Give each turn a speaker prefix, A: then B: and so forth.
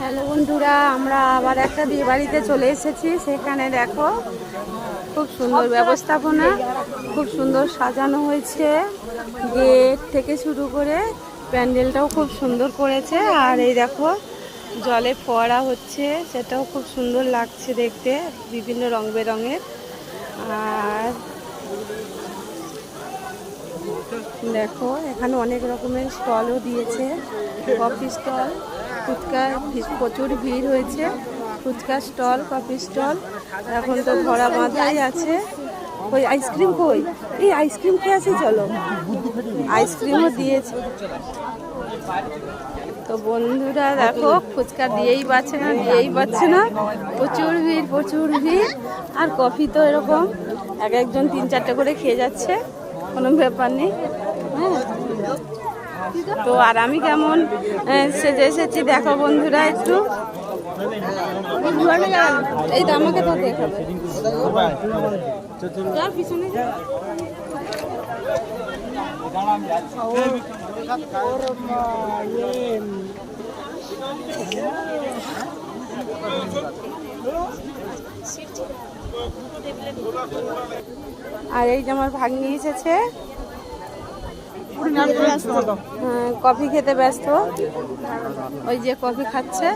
A: Hello বন্ধুরা, আমরা আবার একটা বিয়ে বাড়িতে চলে এসেছি। সেখানে দেখো খুব সুন্দর ব্যবস্থাপনা, খুব সুন্দর সাজানো হয়েছে। গেট থেকে শুরু করে প্যান্ডেলটাও খুব সুন্দর করেছে। আর এই দেখো জলে ফোয়ারা হচ্ছে, সেটাও খুব সুন্দর লাগছে দেখতে, বিভিন্ন রং বেরঙের। আর দেখো এখানে অনেক রকমের স্টলও দিয়েছে, কফি স্টল, ফুচকা, প্রচুর ভিড় হয়েছে। ফুচকা স্টল, কফি স্টল, এখন তো ধরা বাঁধাই আছে। ওই আইসক্রিম কই? এই আইসক্রিম খেয়ে আসি, চলো। আইসক্রিমও দিয়েছে। তো বন্ধুরা দেখো ফুচকা দিয়েই পাচ্ছে না, প্রচুর ভিড়, প্রচুর ভিড়। আর কফি তো এরকম এক একজন 3-4টে করে খেয়ে যাচ্ছে, কোনো ব্যাপার নেই। হ্যাঁ, তো আর আমি কেমন সেজে এসেছি দেখো বন্ধুরা একটু। এই তো আমাকে তো দেখাবে, পিছনে আর এই যে আমার ভাগ্নি এসেছে, কফি খেতে ব্যস্ত। ওই যে কফি খাচ্ছে।